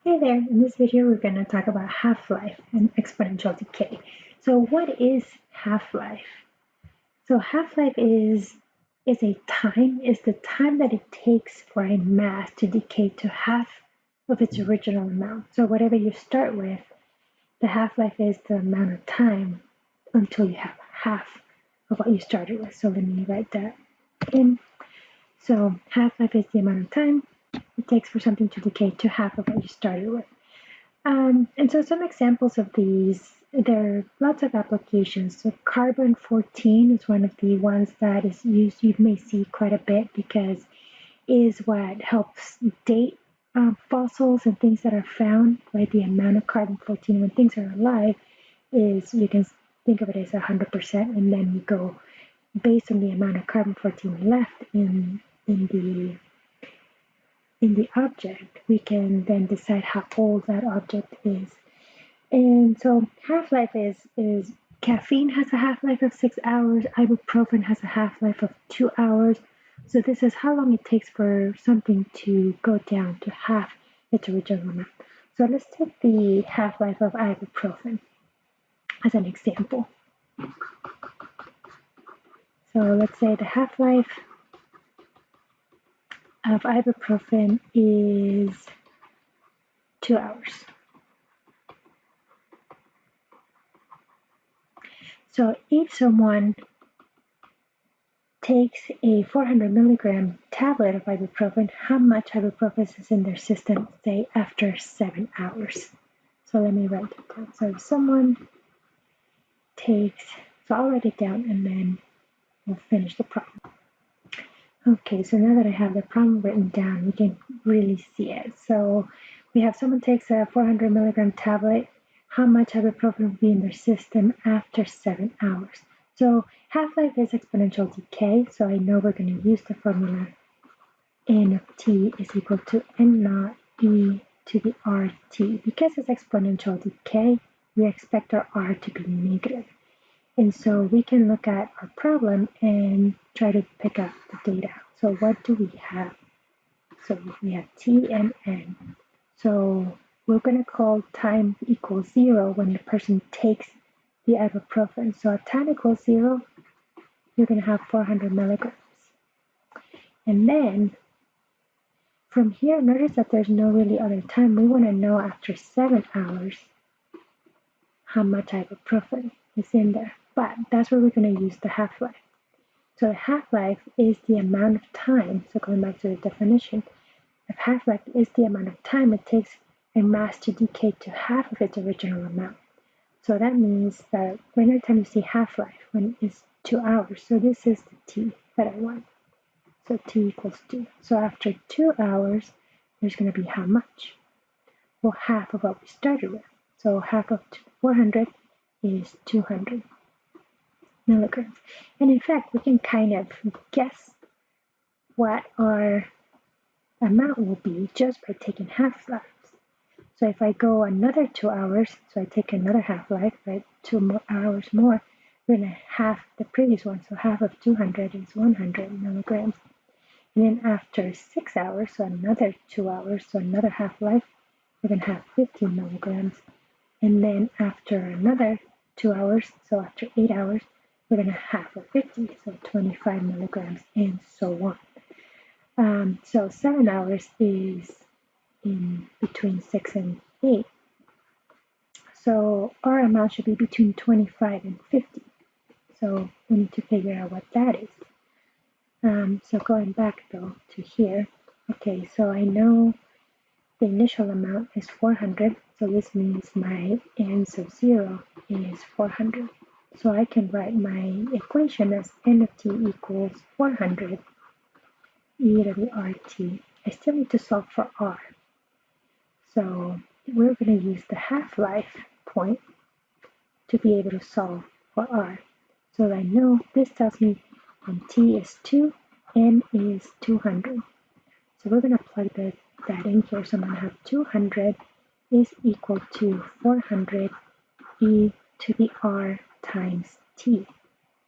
Hey there, in this video we're going to talk about half-life and exponential decay. So what is half-life? So half-life is the time that it takes for a mass to decay to half of its original amount. So whatever you start with, the half-life is the amount of time until you have half of what you started with. So let me write that in. So half-life is the amount of time it takes for something to decay to half of what you started with. And so some examples of these, there are lots of applications. So carbon-14 is one of the ones that is used, you may see quite a bit because is what helps date fossils and things that are found, right? The amount of carbon-14 when things are alive is, you can think of it as 100%, and then we go based on the amount of carbon-14 left in the object, we can then decide how old that object is. And so half-life is caffeine has a half-life of 6 hours, ibuprofen has a half-life of 2 hours. So this is how long it takes for something to go down to half its original amount. So let's take the half-life of ibuprofen as an example. So let's say the half-life of ibuprofen is 2 hours. So if someone takes a 400 milligram tablet of ibuprofen, how much ibuprofen is in their system, say, after 7 hours? So let me write it down. So if someone takes, so I'll write it down and then we'll finish the problem. Okay, so now that I have the problem written down, we can really see it. So we have someone takes a 400 milligram tablet, how much ibuprofen will be in their system after 7 hours? So half-life is exponential decay, so I know we're going to use the formula N of T is equal to N naught E to the RT. Because it's exponential decay, we expect our R to be negative. And so we can look at our problem and try to pick up the data. So what do we have? So we have T and N. So we're going to call time equals 0 when the person takes the ibuprofen. So at time equals 0, you're going to have 400 milligrams. And then from here, notice that there's no really other time. We want to know after 7 hours how much ibuprofen is in there. But that's where we're going to use the half-life. So the half-life is the amount of time. So going back to the definition, of half-life is the amount of time it takes a mass to decay to half of its original amount. So that means that every time you see half-life, when it's 2 hours, so this is the T that I want. So T equals 2. So after 2 hours, there's going to be how much? Well, half of what we started with. So half of 400 is 200 milligrams. And in fact, we can kind of guess what our amount will be just by taking half-lives. So if I go another 2 hours, so I take another half-life, right, 2 hours more, we're going to half the previous one. So half of 200 is 100 milligrams. And then after 6 hours, so another 2 hours, so another half-life, we're going to have 15 milligrams. And then after another 2 hours, so after 8 hours, we're going to half of 50, so 25 milligrams, and so on. So 7 hours is in between 6 and 8. So our amount should be between 25 and 50. So we need to figure out what that is. So going back though to here, okay, so I know the initial amount is 400, so this means my N sub 0 is 400. So I can write my equation as N of T equals 400 e to the RT. I still need to solve for R. So we're going to use the half-life point to be able to solve for R. So I know this tells me when T is 2, N is 200. So we're going to plug that in here. So I'm going to have 200 is equal to 400 e to the R times T.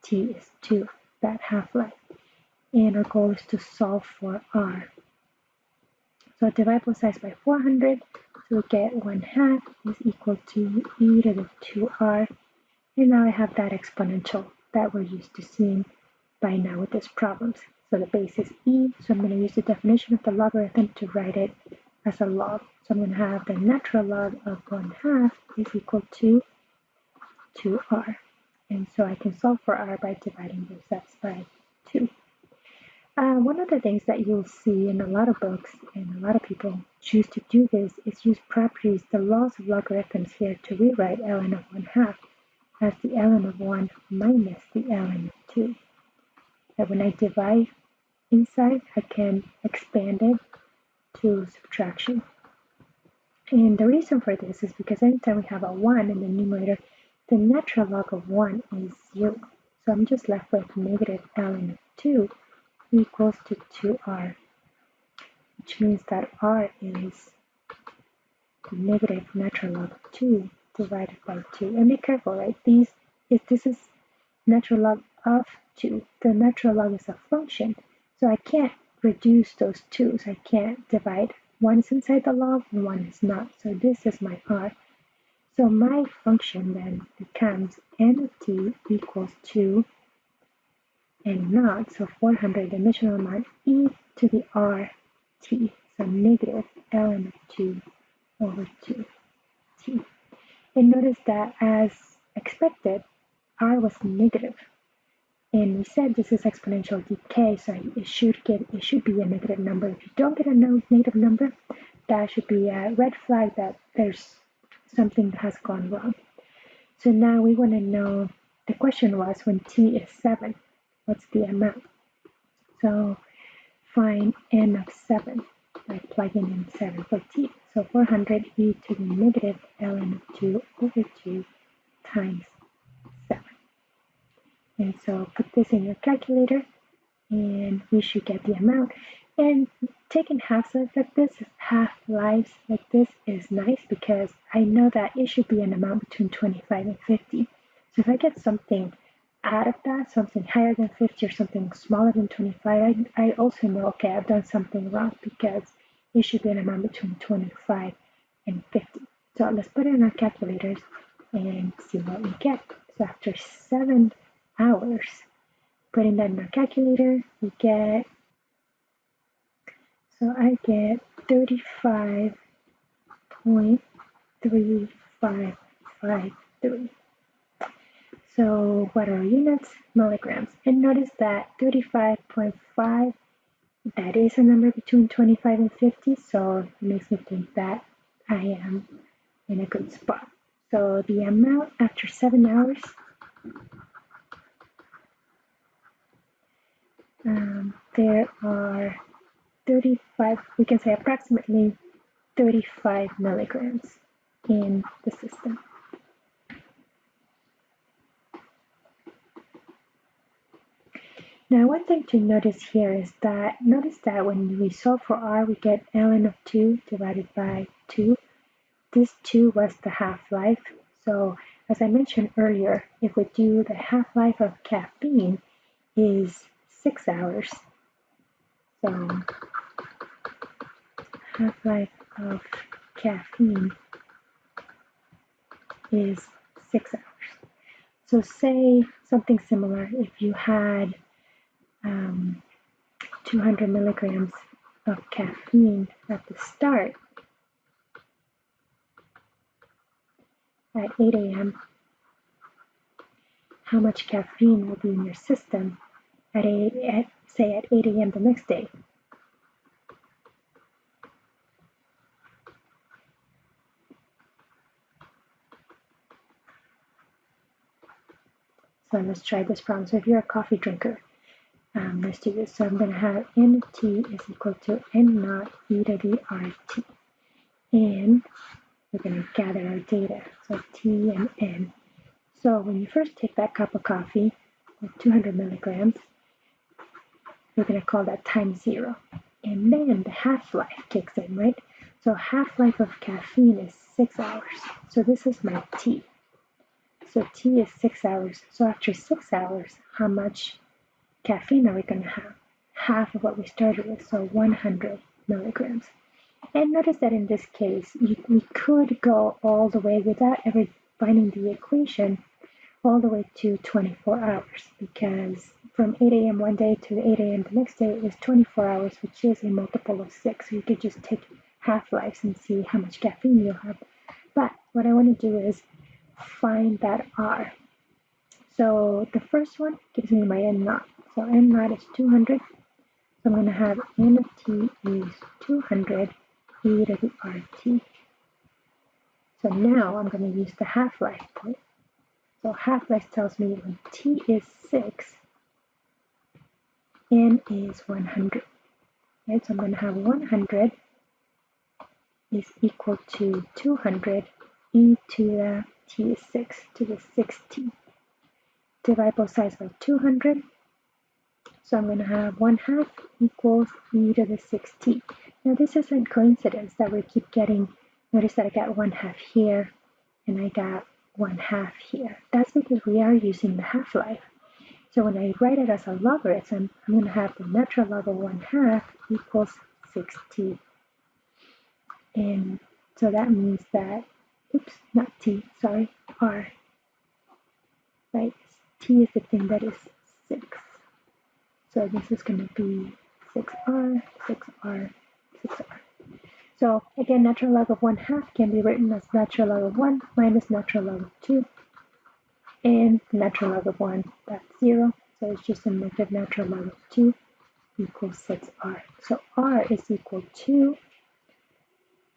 T is 2, that half-life. And our goal is to solve for R. So I divide both sides by 400. So we get 1/2 is equal to e to the 2r. And now I have that exponential that we're used to seeing by now with these problems. So the base is e, so I'm going to use the definition of the logarithm to write it as a log. So I'm going to have the natural log of 1/2 is equal to 2r. And so I can solve for r by dividing both sides by 2. One of the things that you'll see in a lot of books, and a lot of people choose to do this, is use properties, the laws of logarithms here, to rewrite ln of 1/2 as the ln of 1 minus the ln of 2. That when I divide inside, I can expand it to subtraction. And the reason for this is because anytime we have a 1 in the numerator, the natural log of 1 is 0. So I'm just left with negative ln of 2 equals to 2r, which means that r is the negative natural log of 2 divided by 2. And be careful, right? This is natural log of 2. The natural log is a function, so I can't reduce those 2's. I can't divide. One is inside the log and one is not. So this is my r. So my function then becomes n of t equals 2 and naught, so 400, the initial amount, e to the rt, so negative ln of 2 over 2t. And notice that as expected, r was negative. And we said this is exponential decay, so it should be a negative number. If you don't get a negative number, that should be a red flag that there's something that has gone wrong. So now we want to know, the question was when t is 7, what's the amount? So find n of 7 by plugging in 7 for t. So 400 e to the negative ln of 2 over 2 times 7. And so put this in your calculator and we should get the amount. And taking half-lives like this, half-lives like this is nice because I know that it should be an amount between 25 and 50. So if I get something out of that, something higher than 50 or something smaller than 25, I also know, okay, I've done something wrong because it should be an amount between 25 and 50. So let's put it in our calculators and see what we get. So after 7 hours, putting that in our calculator, we get, so I get 35.3553. So what are units? Milligrams. And notice that 35.5, that is a number between 25 and 50, so it makes me think that I am in a good spot. So the amount after 7 hours, there are 35, we can say approximately 35 milligrams in the system. Now, one thing to notice here is that, notice that when we solve for r, we get ln of 2 divided by 2. This 2 was the half-life. So, as I mentioned earlier, if we do the half-life of caffeine is 6 hours. So, half-life of caffeine is 6 hours. So, say something similar, if you had 200 milligrams of caffeine at the start at 8 a.m., how much caffeine will be in your system at 8 a.m. the next day? So let's try this problem. So if you're a coffee drinker, let's do this. So I'm going to have n of t is equal to n naught e to the rt. And we're going to gather our data. So t and n. So when you first take that cup of coffee with 200 milligrams, we're going to call that time 0. And then the half-life kicks in, right? So half-life of caffeine is 6 hours. So this is my t. So t is 6 hours. So after 6 hours, how much caffeine are we going to have? Half of what we started with, so 100 milligrams. And notice that in this case, we could go all the way without ever finding the equation all the way to 24 hours, because from 8 a.m. one day to 8 a.m. the next day is 24 hours, which is a multiple of 6. So you could just take half-lives and see how much caffeine you'll have. But what I want to do is find that R. So the first one gives me my N naught. So N naught is 200. So I'm going to have N of T is 200 e to the RT. So now I'm going to use the half-life point. So half-life tells me when T is 6, N is 100. Right? So I'm going to have 100 is equal to 200 e to the T is 6 to the 6T. Divide both sides by 200. So I'm going to have 1/2 equals e to the 6T. Now this isn't coincidence that we keep getting, notice that I got 1/2 here and I got 1/2 here. That's because we are using the half-life. So when I write it as a logarithm, I'm going to have the natural log of 1/2 equals 6T. And so that means that, oops, not T, sorry, R. Right? T is the thing that is 6. So this is going to be 6R, 6R, 6R. So again, natural log of 1/2 can be written as natural log of 1 minus natural log of 2. And natural log of 1, that's 0. So it's just a negative natural log of 2 equals 6R. So R is equal to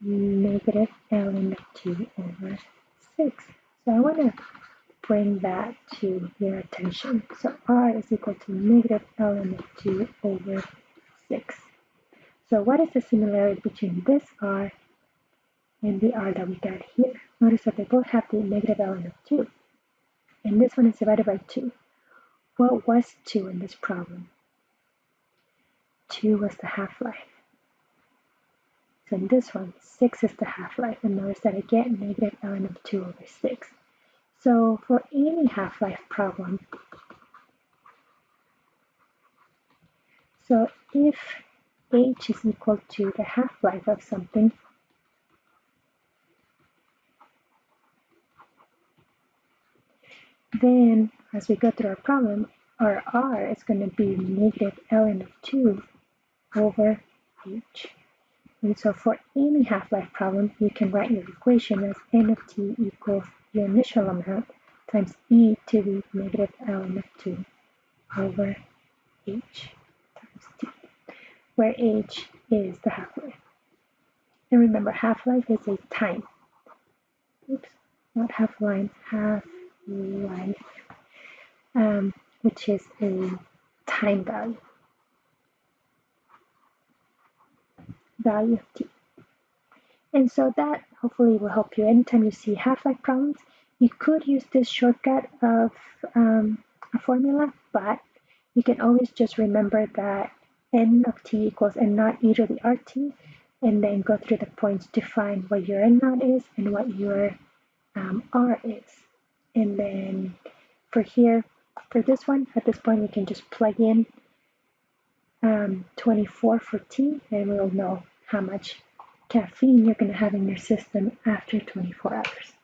negative ln of 2 over 6. So I want to bring that to your attention. So R is equal to negative ln of 2 over 6. So what is the similarity between this R and the R that we got here? Notice that they both have the negative ln of 2. And this one is divided by 2. What was 2 in this problem? 2 was the half-life. So in this one, 6 is the half-life. And notice that I get negative ln of 2 over 6. So for any half-life problem, so if h is equal to the half-life of something, then as we go through our problem, our R is going to be negative ln of 2 over h. And so for any half-life problem, you can write your equation as n of t equals the initial amount times e to the negative ln of 2 over h times t, where h is the half-life. And remember, half-life is a time. Oops, not half-line, half-life, which is a time value of t. And so that hopefully will help you. Anytime you see half-life problems, you could use this shortcut of a formula, but you can always just remember that n of t equals n naught e to the rt, and then go through the points to find what your n naught is and what your r is. And then for here, for this one, at this point, we can just plug in 24 for t, and we'll know how much caffeine you're going to have in your system after 24 hours.